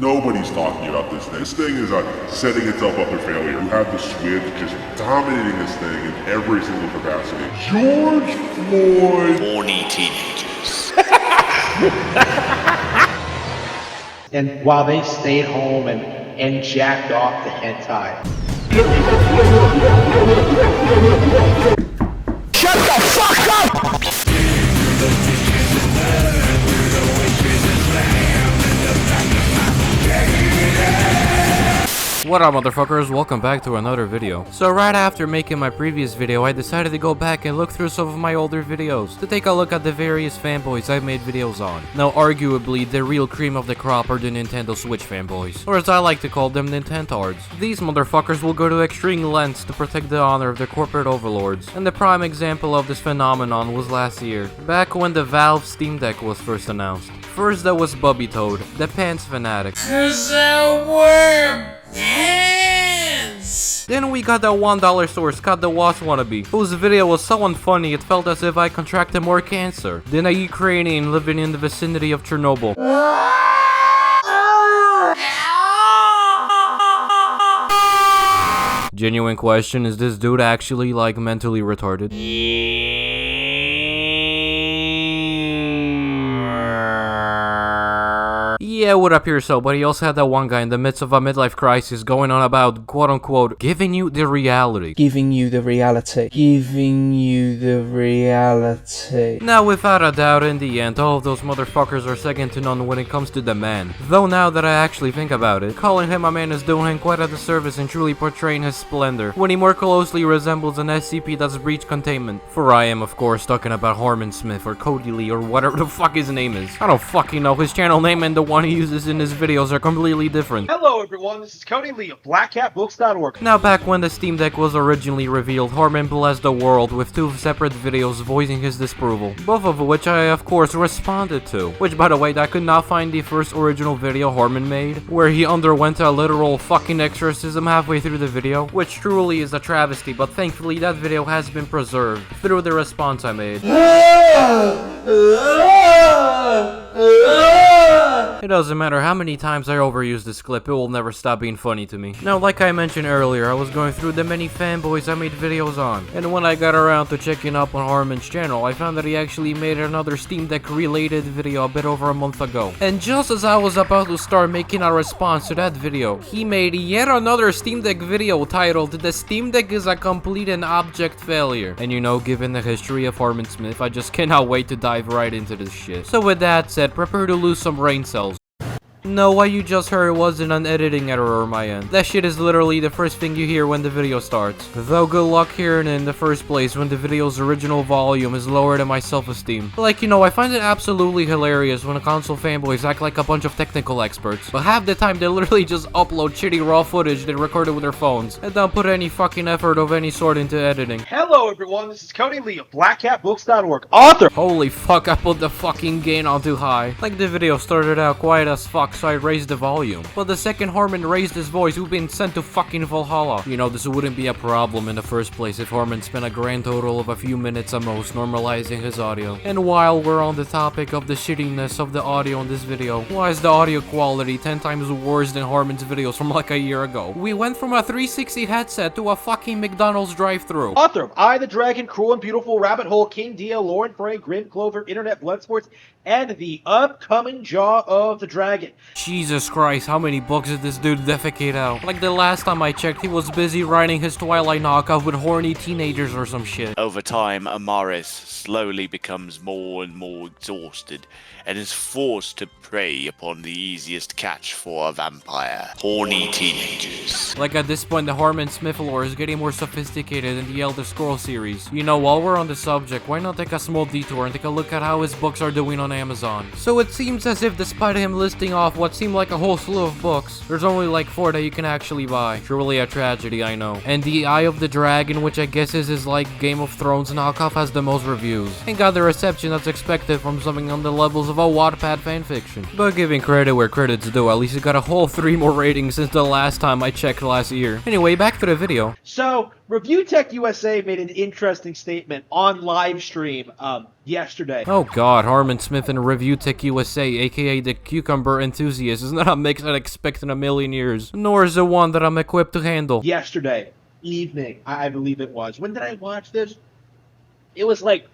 Nobody's talking about this thing. This thing is setting itself up for failure. You have the Switch just dominating this thing in every single capacity. George Floyd. Horny teenagers. And while they stayed home and jacked off the hentai. Shut the fuck up! What up, motherfuckers? Welcome back to another video. So right after making my previous video, I decided to go back and look through some of my older videos to take a look at the various fanboys I've made videos on. Now, arguably, the real cream of the crop are the Nintendo Switch fanboys, or as I like to call them, Nintentards. These motherfuckers will go to extreme lengths to protect the honor of their corporate overlords, and the prime example of this phenomenon was last year, back when the Valve Steam Deck was first announced. First, there was Bubby Toad, the pants fanatic. Then we got that $1 source, Scott the Wasp wannabe, whose video was so unfunny it felt as if I contracted more cancer than a Ukrainian living in the vicinity of Chernobyl. Genuine question, is this dude actually like mentally retarded? Yeah, what up here, so, but he also had that one guy in the midst of a midlife crisis going on about, quote-unquote, giving you the reality. Giving you the reality. Giving you the reality. Now, without a doubt, in the end, all of those motherfuckers are second to none when it comes to the man. Though now that I actually think about it, calling him a man is doing him quite a disservice in truly portraying his splendor, when he more closely resembles an SCP that's breached containment. For I am, of course, talking about Harman Smith, or Cody Lee, or whatever the fuck his name is. I don't fucking know, his channel name and the one he uses in his videos are completely different. Hello everyone, this is Cody Lee of BlackCatBooks.org. Now, back when the Steam Deck was originally revealed, Harman blessed the world with two separate videos voicing his disapproval, both of which I of course responded to. Which, by the way, I could not find the first original video Harman made, where he underwent a literal fucking exorcism halfway through the video, which truly is a travesty, but thankfully that video has been preserved through the response I made. It doesn't matter how many times I overuse this clip, it will never stop being funny to me. Now, like I mentioned earlier, I was going through the many fanboys I made videos on, and when I got around to checking up on Harman's channel, I found that he actually made another Steam Deck related video a bit over a month ago. And just as I was about to start making a response to that video, he made yet another Steam Deck video titled "The Steam Deck is a complete and abject failure." And you know, given the history of Harman Smith, I just cannot wait to dive right into this shit. So with that said, prepare to lose some brain cells. No, what you just heard wasn't an editing error on my end. That shit is literally the first thing you hear when the video starts. Though good luck hearing it in the first place when the video's original volume is lower than my self-esteem. Like, you know, I find it absolutely hilarious when console fanboys act like a bunch of technical experts, but half the time they literally just upload shitty raw footage they recorded with their phones and don't put any fucking effort of any sort into editing. Hello everyone, this is Cody Lee of BlackCatBooks.org, author. Holy fuck, I put the fucking gain on too high. Like, the video started out quiet as fuck, so I raised the volume. But the second Harman raised his voice, we've been sent to fucking Valhalla. You know, this wouldn't be a problem in the first place if Harman spent a grand total of a few minutes at most normalizing his audio. And while we're on the topic of the shittiness of the audio in this video, why is the audio quality 10 times worse than Harman's videos from like a year ago? We went from a 360 headset to a fucking McDonald's drive-thru. Author of I, the Dragon, Cruel and Beautiful, Rabbit Hole, King Dio, Lauren Frey, Grim Clover, Internet Blood Sports, and the upcoming Jaw of the Dragon. Jesus Christ, how many books did this dude defecate out? Like, the last time I checked, he was busy writing his Twilight knockoff with horny teenagers or some shit. Over time, Amaris slowly becomes more and more exhausted and is forced to prey upon the easiest catch for a vampire: horny teenagers. Like, at this point, the Harman Smith lore is getting more sophisticated in the Elder Scrolls series. You know, while we're on the subject, why not take a small detour and take a look at how his books are doing on Amazon? So it seems as if, despite him listing off what seemed like a whole slew of books, there's only like 4 that you can actually buy. Truly a tragedy, I know. And the Eye of the Dragon, which I guess is his like Game of Thrones knockoff, has the most reviews, and got the reception that's expected from something on the levels of a Wattpad fanfiction. But giving credit where credit's due, at least it got a whole 3 more ratings since the last time I checked last year. Anyway, back to the video. So, Review Tech USA made an interesting statement on live stream yesterday. Oh god, Harman Smith and Review Tech USA, aka the Cucumber Enthusiast, is not a mix I'd expect in a million years, nor is it one that I'm equipped to handle. Yesterday evening, I believe it was. When did I watch this? It was like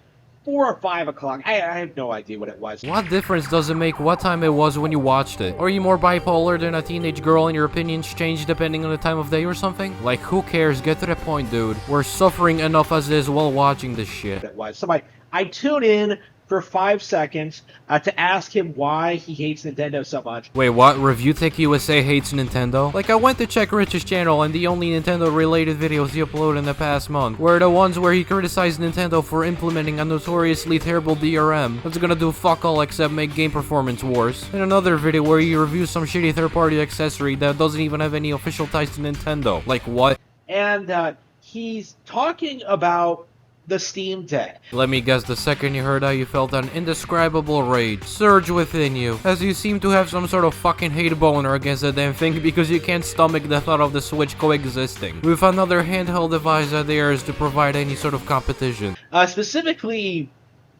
4 or 5 o'clock. I have no idea what it was. What difference does it make what time it was when you watched it? Are you more bipolar than a teenage girl and your opinions change depending on the time of day or something? Like, who cares? Get to the point, dude. We're suffering enough as is while watching this shit. It was. So I tune in for 5 seconds to ask him why he hates Nintendo so much. Wait, what? Review Tech USA hates Nintendo? Like, I went to check Rich's channel and the only Nintendo-related videos he uploaded in the past month were the ones where he criticized Nintendo for implementing a notoriously terrible DRM that's gonna do fuck all except make game performance worse. And another video where he reviews some shitty third-party accessory that doesn't even have any official ties to Nintendo. Like, what? And he's talking about the Steam Deck. Let me guess, the second you heard that, you felt an indescribable rage surge within you, as you seem to have some sort of fucking hate boner against the damn thing because you can't stomach the thought of the Switch coexisting with another handheld device that dares to provide any sort of competition. Specifically,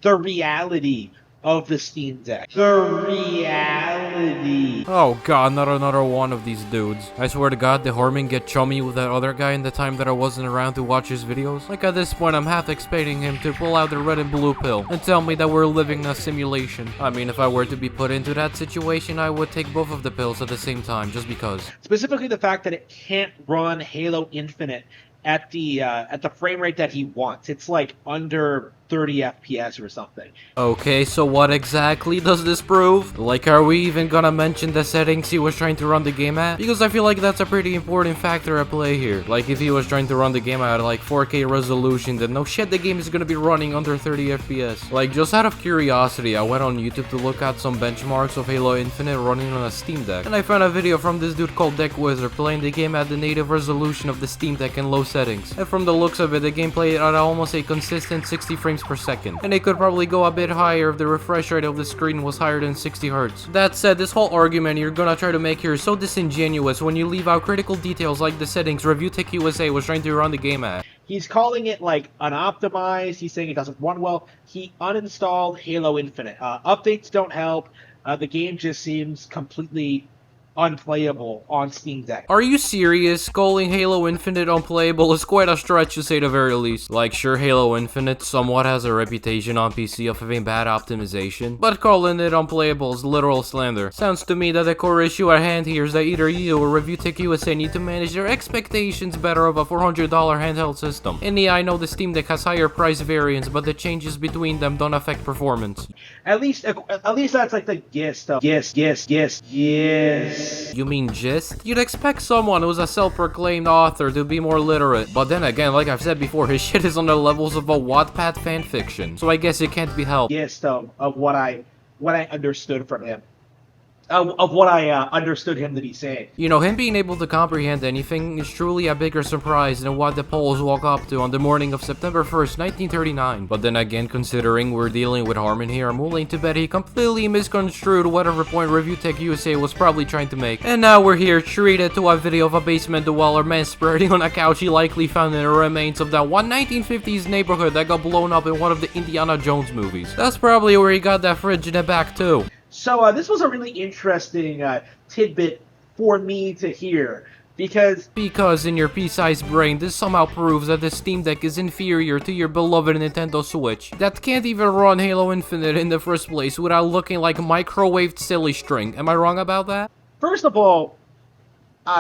the reality of the Steam Deck. The reality. Oh god, not another one of these dudes. I swear to god, did Harman get chummy with that other guy in the time that I wasn't around to watch his videos? Like, at this point, I'm half expecting him to pull out the red and blue pill and tell me that we're living a simulation. I mean, if I were to be put into that situation, I would take both of the pills at the same time, just because. Specifically the fact that it can't run Halo Infinite at the frame rate that he wants. It's like under 30 FPS or something. Okay, so what exactly does this prove? Like, are we even gonna mention the settings he was trying to run the game at? Because I feel like that's a pretty important factor at play here. Like, if he was trying to run the game at like 4K resolution, then no shit, the game is gonna be running under 30 FPS. Like, just out of curiosity, I went on YouTube to look at some benchmarks of Halo Infinite running on a Steam Deck, and I found a video from this dude called Deck Wizard playing the game at the native resolution of the Steam Deck in low settings. And from the looks of it, the game played at almost a consistent 60 frames per second, and it could probably go a bit higher if the refresh rate of the screen was higher than 60 Hz. That said, this whole argument you're gonna try to make here is so disingenuous when you leave out critical details like the settings Review Tech USA was trying to run the game at. He's calling it like unoptimized. He's saying it doesn't run well. He uninstalled Halo Infinite. Updates don't help. The game just seems completely unplayable on Steam Deck. Are you serious? Calling Halo Infinite unplayable is quite a stretch to say the very least. Like, sure, Halo Infinite somewhat has a reputation on PC of having bad optimization, but calling it unplayable is literal slander. Sounds to me that the core issue at hand here is that either you or Review Tech USA need to manage their expectations better of a $400 handheld system. And yeah, I know the Steam Deck has higher price variants, but the changes between them don't affect performance. At least that's like the gist of yes. You mean gist? You'd expect someone who's a self-proclaimed author to be more literate, but then again, like I've said before, his shit is on the levels of a Wattpad fanfiction, so I guess it can't be helped. Gist of what I understood from him. Of what I understood him to be saying. You know, him being able to comprehend anything is truly a bigger surprise than what the polls woke up to on the morning of September 1st, 1939. But then again, considering we're dealing with Harman here, I'm willing to bet he completely misconstrued whatever point Review Tech USA was probably trying to make. And now we're here, treated to a video of a basement dweller man spreading on a couch he likely found in the remains of that one 1950s neighborhood that got blown up in one of the Indiana Jones movies. That's probably where he got that fridge in the back too. So this was a really interesting tidbit for me to hear, because in your pea-sized brain, this somehow proves that the Steam Deck is inferior to your beloved Nintendo Switch that can't even run Halo Infinite in the first place without looking like microwaved silly string. Am I wrong about that? First of all,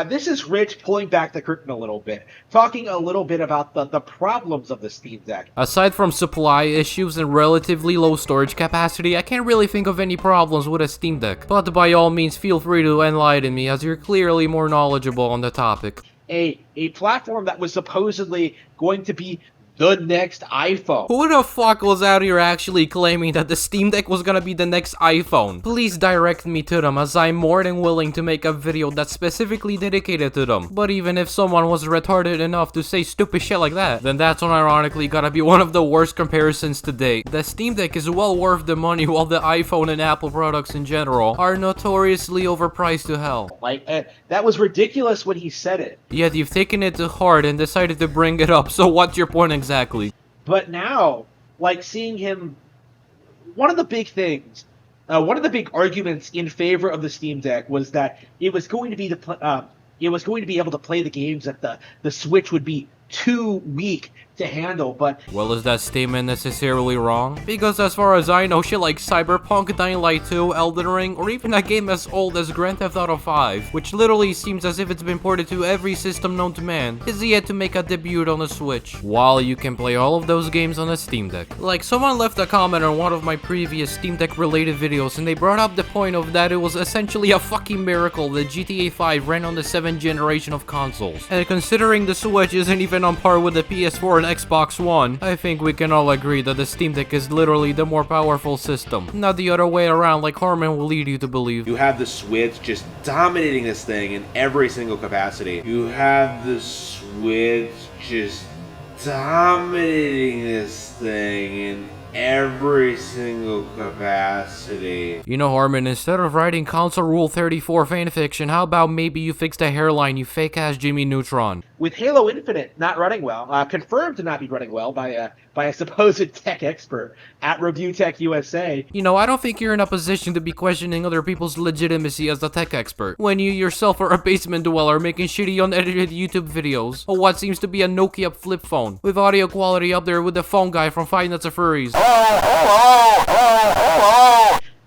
this is Rich pulling back the curtain a little bit, talking a little bit about the problems of the Steam Deck. Aside from supply issues and relatively low storage capacity, I can't really think of any problems with a Steam Deck. But by all means, feel free to enlighten me, as you're clearly more knowledgeable on the topic. A platform that was supposedly going to be the next iPhone. Who the fuck was out here actually claiming that the Steam Deck was gonna be the next iPhone? Please direct me to them, as I'm more than willing to make a video that's specifically dedicated to them. But even if someone was retarded enough to say stupid shit like that, then that's unironically gotta be one of the worst comparisons to date. The Steam Deck is well worth the money, while the iPhone and Apple products in general are notoriously overpriced to hell. Like, that was ridiculous when he said it. Yet you've taken it to heart and decided to bring it up, so what's your point exactly? But now, like, seeing him one of the big things, one of the big arguments in favor of the Steam Deck was that it was going to be able to play the games that the Switch would be too weak to handle, but... Well, is that statement necessarily wrong? Because as far as I know, shit like Cyberpunk, Dying Light 2, Elden Ring, or even a game as old as Grand Theft Auto 5, which literally seems as if it's been ported to every system known to man, is yet to make a debut on the Switch, while you can play all of those games on a Steam Deck. Like, someone left a comment on one of my previous Steam Deck related videos, and they brought up the point of that it was essentially a fucking miracle that GTA 5 ran on the 7th generation of consoles. And considering the Switch isn't even on par with the PS4 and Xbox One, I think we can all agree that the Steam Deck is literally the more powerful system, not the other way around like Harman will lead you to believe. You have the Switch just dominating this thing in every single capacity. You have the Switch just dominating this thing in every single capacity. You know, Harman, instead of writing console rule 34 fanfiction, how about maybe you fix the hairline, you fake ass Jimmy Neutron? With Halo Infinite not running well, confirmed to not be running well by a supposed tech expert at Review Tech USA. You know, I don't think you're in a position to be questioning other people's legitimacy as a tech expert, when you yourself are a basement dweller making shitty unedited YouTube videos, or what seems to be a Nokia flip phone, with audio quality up there with the phone guy from Five Nights at Furries.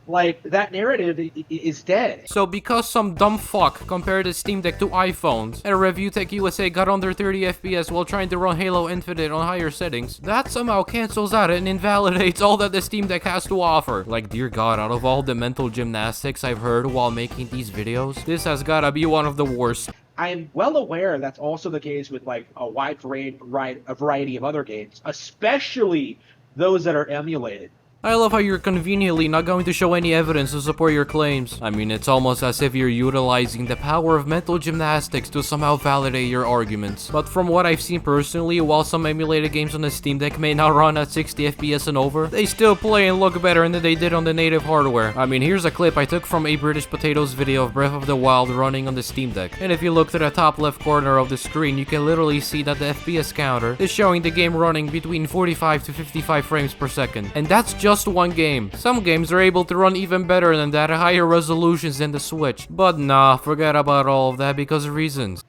Like, that narrative is dead. So because some dumb fuck compared the Steam Deck to iPhones, and Review Tech USA got under 30 FPS while trying to run Halo Infinite on higher settings, that somehow cancels out and invalidates all that the Steam Deck has to offer. Like, dear God, out of all the mental gymnastics I've heard while making these videos, this has gotta be one of the worst. I'm well aware that's also the case with, like, a wide variety of other games, especially those that are emulated. I love how you're conveniently not going to show any evidence to support your claims. I mean, it's almost as if you're utilizing the power of mental gymnastics to somehow validate your arguments. But from what I've seen personally, while some emulated games on the Steam Deck may not run at 60 FPS and over, they still play and look better than they did on the native hardware. I mean, here's a clip I took from a British Potatoes video of Breath of the Wild running on the Steam Deck. And if you look to the top left corner of the screen, you can literally see that the FPS counter is showing the game running between 45 to 55 frames per second. And that's just one game. Some games are able to run even better than that at higher resolutions than the Switch. But nah, forget about all of that because of reasons.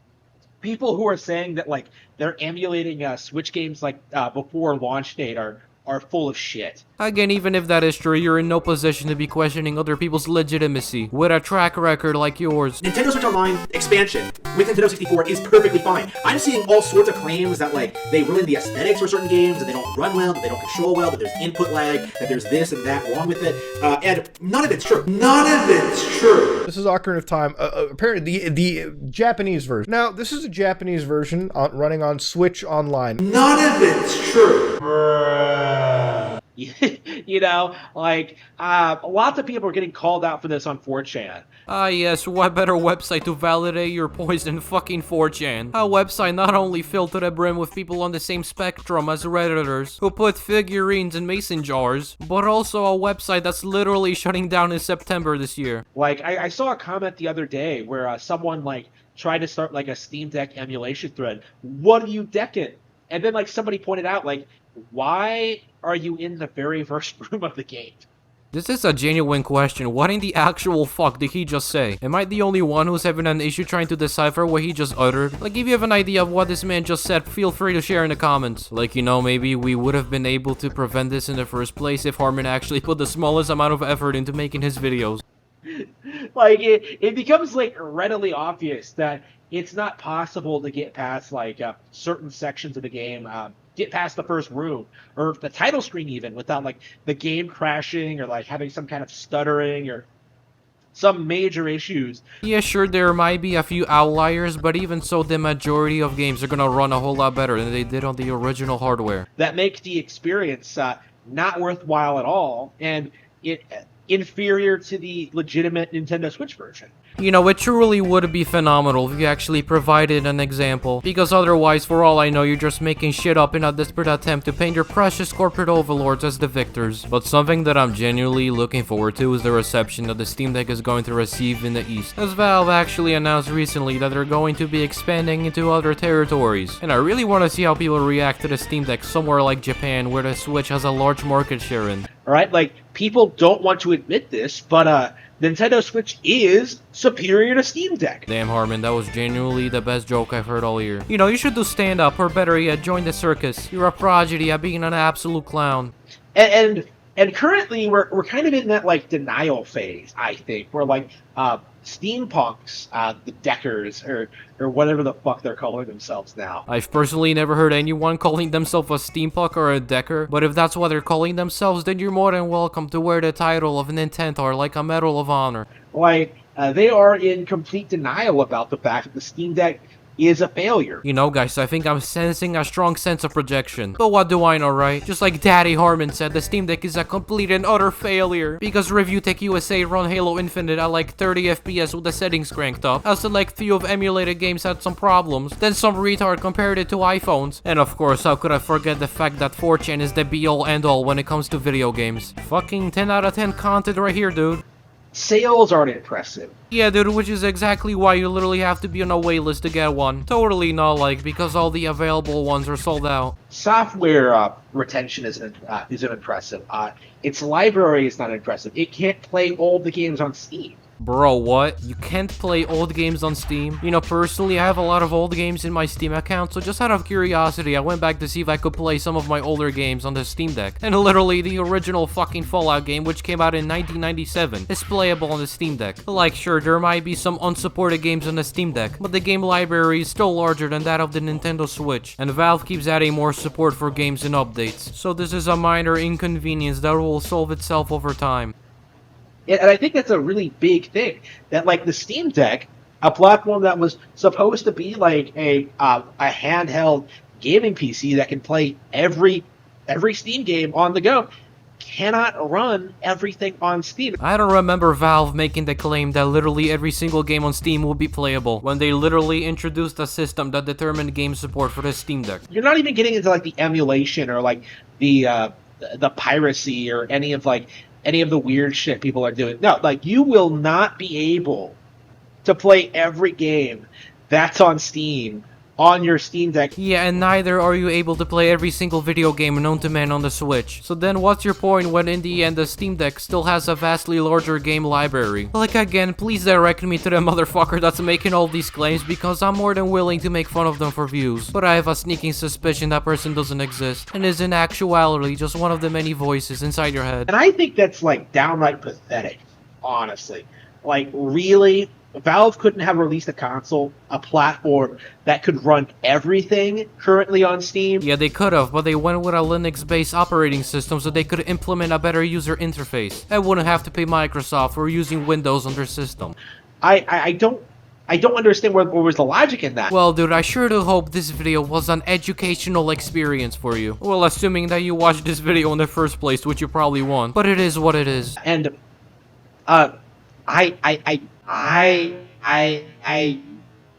People who are saying that, like, they're emulating Switch games like before launch date are full of shit. Again, even if that is true, you're in no position to be questioning other people's legitimacy with a track record like yours. Nintendo Switch Online expansion with Nintendo 64 is perfectly fine. I'm seeing all sorts of claims that, like, they ruin the aesthetics for certain games, that they don't run well, that they don't control well, that there's input lag, that there's this and that wrong with it, and none of it's true. None of it's true. This is Ocarina of Time, apparently the Japanese version. Now, this is a Japanese version running on Switch Online. None of it's true. You know, like, lots of people are getting called out for this on 4chan. Ah yes, what better website to validate your points than fucking 4chan? A website not only filled to the brim with people on the same spectrum as Redditors, who put figurines in mason jars, but also a website that's literally shutting down in September this year. Like, I saw a comment the other day where someone, like, tried to start, like, a Steam Deck emulation thread. What are you decking? And then, like, somebody pointed out, like, why are you in the very first room of the game? This is a genuine question. What in the actual fuck did he just say? Am I the only one who's having an issue trying to decipher what he just uttered? Like, if you have an idea of what this man just said, feel free to share in the comments. Like, you know, maybe we would have been able to prevent this in the first place if Harman actually put the smallest amount of effort into making his videos. Like, it becomes, like, readily obvious that it's not possible to get past, like, certain sections of the game, get past the first room, or the title screen even, without, like, the game crashing, or, like, having some kind of stuttering, or some major issues. Yeah, sure, there might be a few outliers, but even so, the majority of games are gonna run a whole lot better than they did on the original hardware. That make the experience not worthwhile at all, and inferior to the legitimate Nintendo Switch version. You know, it truly would be phenomenal if you actually provided an example, because otherwise, for all I know, you're just making shit up in a desperate attempt to paint your precious corporate overlords as the victors. But something that I'm genuinely looking forward to is the reception that the Steam Deck is going to receive in the East, as Valve actually announced recently that they're going to be expanding into other territories. And I really want to see how people react to the Steam Deck somewhere like Japan, where the Switch has a large market share in. Alright, like, people don't want to admit this, but Nintendo Switch is superior to Steam Deck. Damn, Harman, that was genuinely the best joke I've heard all year. You know, you should do stand-up, or better yet, join the circus. You're a prodigy at being an absolute clown. And currently, we're kind of in that, like, denial phase, I think, where, like, steampunks, the deckers, or whatever the fuck they're calling themselves now. I've personally never heard anyone calling themselves a steampunk or a decker, but if that's what they're calling themselves, then you're more than welcome to wear the title of Nintentor like a Medal of Honor. Like, they are in complete denial about the fact that the Steam Deck is a failure. You know, guys, I think I'm sensing a strong sense of projection. But what do I know, right? Just like Daddy Harman said, the Steam Deck is a complete and utter failure. Because Review Tech USA run Halo Infinite at like 30 FPS with the settings cranked up. A select few of emulated games had some problems. Then some retard compared it to iPhones. And of course, how could I forget the fact that 4chan is the be-all end-all when it comes to video games. Fucking 10 out of 10 content right here, dude. Sales aren't impressive. Yeah, dude, which is exactly why you literally have to be on a waitlist to get one. Totally not like, because all the available ones are sold out. Software retention isn't impressive. Its library is not impressive. It can't play all the games on Steam. Bro, what? You can't play old games on Steam? You know, personally, I have a lot of old games in my Steam account, so just out of curiosity, I went back to see if I could play some of my older games on the Steam Deck. And literally, the original fucking Fallout game, which came out in 1997, is playable on the Steam Deck. Like, sure, there might be some unsupported games on the Steam Deck, but the game library is still larger than that of the Nintendo Switch, and Valve keeps adding more support for games and updates. So this is a minor inconvenience that will solve itself over time. And I think that's a really big thing, that like the Steam Deck, a platform that was supposed to be like a handheld gaming PC that can play every Steam game on the go, cannot run everything on Steam. I don't remember Valve making the claim that literally every single game on Steam will be playable when they literally introduced a system that determined game support for the Steam Deck. You're not even getting into like the emulation or like the piracy or any of the weird shit people are doing. No, like, you will not be able to play every game that's on Steam on your Steam Deck. Yeah, and neither are you able to play every single video game known to man on the Switch. So then what's your point when in the end the Steam Deck still has a vastly larger game library? Like, again, please direct me to the motherfucker that's making all these claims, because I'm more than willing to make fun of them for views. But I have a sneaking suspicion that person doesn't exist, and is in actuality just one of the many voices inside your head. And I think that's like downright pathetic, honestly. Like, really? Valve couldn't have released a console, a platform that could run everything currently on Steam. Yeah, they could have, but they went with a Linux-based operating system so they could implement a better user interface and wouldn't have to pay Microsoft for using Windows on their system. I don't understand where was the logic in that. Well, dude, I sure do hope this video was an educational experience for you. Well, assuming that you watched this video in the first place, which you probably won't. But it is what it is. And,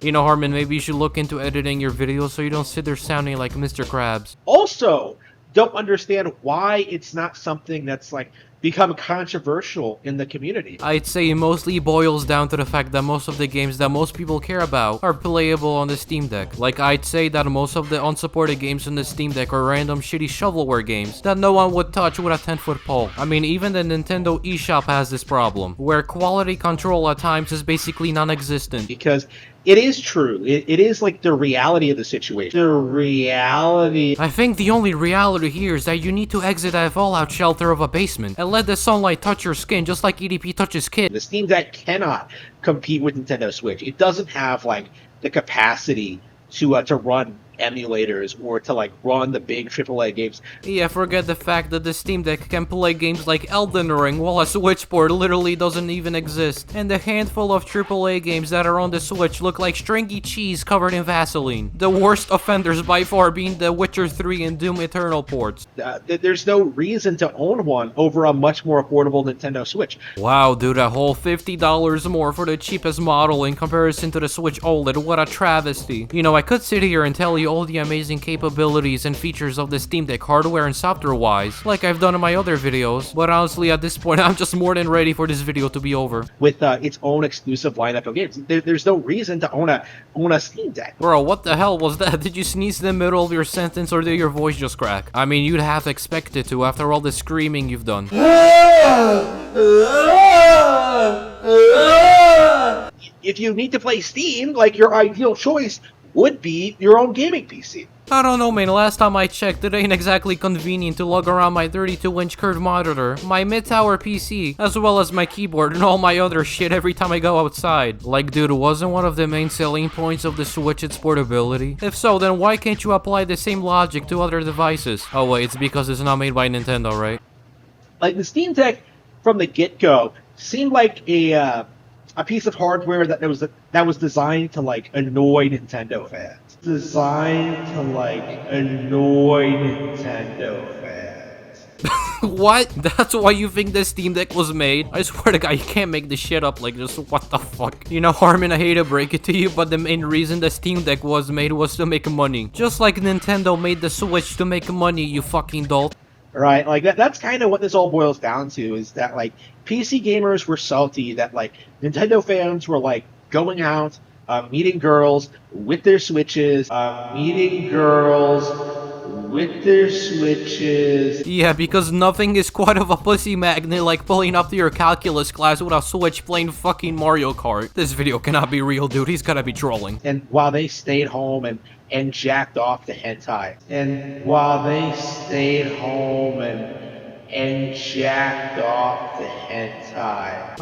You know, Harman, maybe you should look into editing your videos so you don't sit there sounding like Mr. Krabs. Also, don't understand why it's not something that's like become controversial in the community. I'd say it mostly boils down to the fact that most of the games that most people care about are playable on the Steam Deck. Like, I'd say that most of the unsupported games on the Steam Deck are random shitty shovelware games that no one would touch with a 10-foot pole. I mean, even the Nintendo eShop has this problem, where quality control at times is basically non-existent. Because it is true. It is like the reality of the situation. The reality. I think the only reality here is that you need to exit that fallout shelter of a basement and let the sunlight touch your skin just like EDP touches Kid. The Steam Deck cannot compete with Nintendo Switch. It doesn't have like the capacity to run emulators or to like run the big AAA games. Yeah, forget the fact that the Steam Deck can play games like Elden Ring while a Switch port literally doesn't even exist. And the handful of AAA games that are on the Switch look like stringy cheese covered in Vaseline. The worst offenders by far being the Witcher 3 and Doom Eternal ports. There's no reason to own one over a much more affordable Nintendo Switch. Wow, dude, a whole $50 more for the cheapest model in comparison to the Switch OLED. What a travesty. You know, I could sit here and tell you you all the amazing capabilities and features of the Steam Deck hardware and software-wise, like I've done in my other videos, but honestly at this point I'm just more than ready for this video to be over. With its own exclusive lineup of games, there's no reason to own a Steam Deck. Bro, what the hell was that? Did you sneeze in the middle of your sentence or did your voice just crack? I mean, you'd have to expect it to after all the screaming you've done. If you need to play Steam, like, your ideal choice would be your own gaming PC. I don't know, man. Last time I checked, it ain't exactly convenient to lug around my 32-inch curved monitor, my mid-tower PC, as well as my keyboard and all my other shit every time I go outside. Like, dude, wasn't one of the main selling points of the Switch its portability? If so, then why can't you apply the same logic to other devices? Oh wait, it's because it's not made by Nintendo, right? Like, the Steam Deck, from the get-go, seemed like a piece of hardware that was designed to, like, annoy Nintendo fans. Designed to, like, annoy Nintendo fans. What? That's why you think the Steam Deck was made? I swear to God, you can't make this shit up like this. What the fuck? You know, Harman, I hate to break it to you, but the main reason the Steam Deck was made was to make money. Just like Nintendo made the Switch to make money, you fucking dolt. Right, like that's kind of what this all boils down to, is that, like, PC gamers were salty that, like, Nintendo fans were, like, going out, meeting girls with their Switches, Yeah, because nothing is quite of a pussy magnet like pulling up to your calculus class with a Switch playing fucking Mario Kart. This video cannot be real, dude. He's gotta be trolling. And while they stayed home and jacked off the hentai.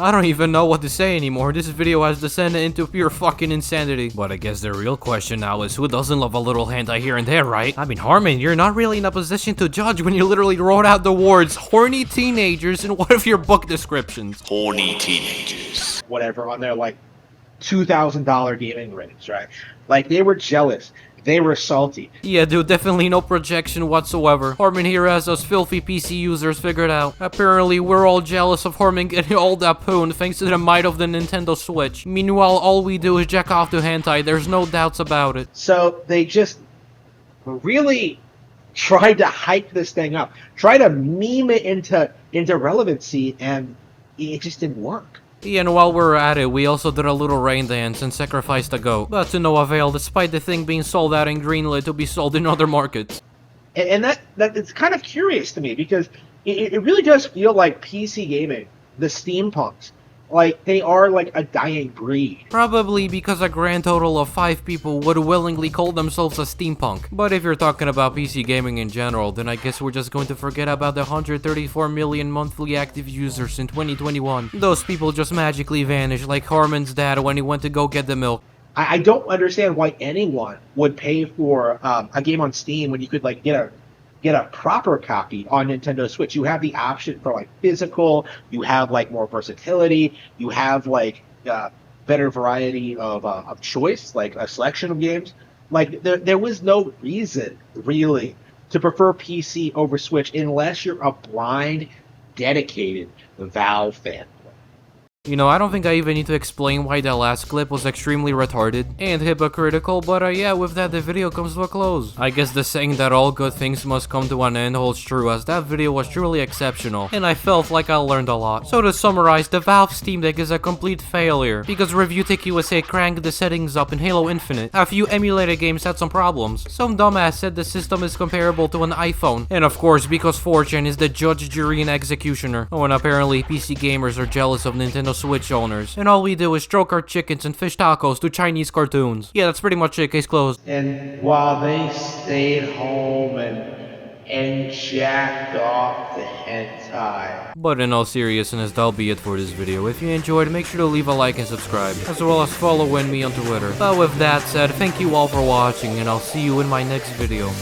I don't even know what to say anymore. This video has descended into pure fucking insanity. But I guess the real question now is, who doesn't love a little hentai here and there, right? I mean, Harman, you're not really in a position to judge when you literally wrote out the words horny teenagers in one of your book descriptions. Horny teenagers. Whatever, on their, like, $2,000 gaming rigs, right? Like, they were jealous. They were salty. Yeah, dude, definitely no projection whatsoever. Harman here has us filthy PC users figured out. Apparently, we're all jealous of Harman getting all that poon thanks to the might of the Nintendo Switch. Meanwhile, all we do is jack off to hentai, there's no doubts about it. So, they just really tried to hype this thing up. Try to meme it into relevancy, and it just didn't work. Yeah, and while we were at it, we also did a little rain dance and sacrificed a goat. But to no avail, despite the thing being sold out in greenlit to be sold in other markets. And that it's kind of curious to me, because it really does feel like PC gaming, the steampunks, like, they are like a dying breed. Probably because a grand total of 5 people would willingly call themselves a steampunk. But if you're talking about PC gaming in general, then I guess we're just going to forget about the 134 million monthly active users in 2021. Those people just magically vanished like Harman's dad when he went to go get the milk. I don't understand why anyone would pay for a game on Steam when you could, like, get a proper copy on Nintendo Switch. You have the option for, like, physical, you have, like, more versatility, you have, like, better variety of choice, like a selection of games. Like, there was no reason, really, to prefer PC over Switch unless you're a blind, dedicated Valve fan. You know, I don't think I even need to explain why that last clip was extremely retarded and hypocritical, but yeah, with that the video comes to a close. I guess the saying that all good things must come to an end holds true, as that video was truly exceptional, and I felt like I learned a lot. So to summarize, the Valve Steam Deck is a complete failure, because ReviewTech USA cranked the settings up in Halo Infinite. A few emulated games had some problems. Some dumbass said the system is comparable to an iPhone, and of course because 4chan is the judge, jury, and executioner. Oh, and apparently PC gamers are jealous of Nintendo Switch owners, and all we do is stroke our chickens and fish tacos to Chinese cartoons. Yeah, that's pretty much it. Case closed. And while they stayed home and jacked off the hentai. But in all seriousness, that'll be it for this video. If you enjoyed, make sure to leave a like and subscribe, as well as follow me on Twitter. But with that said, thank you all for watching, and I'll see you in my next video.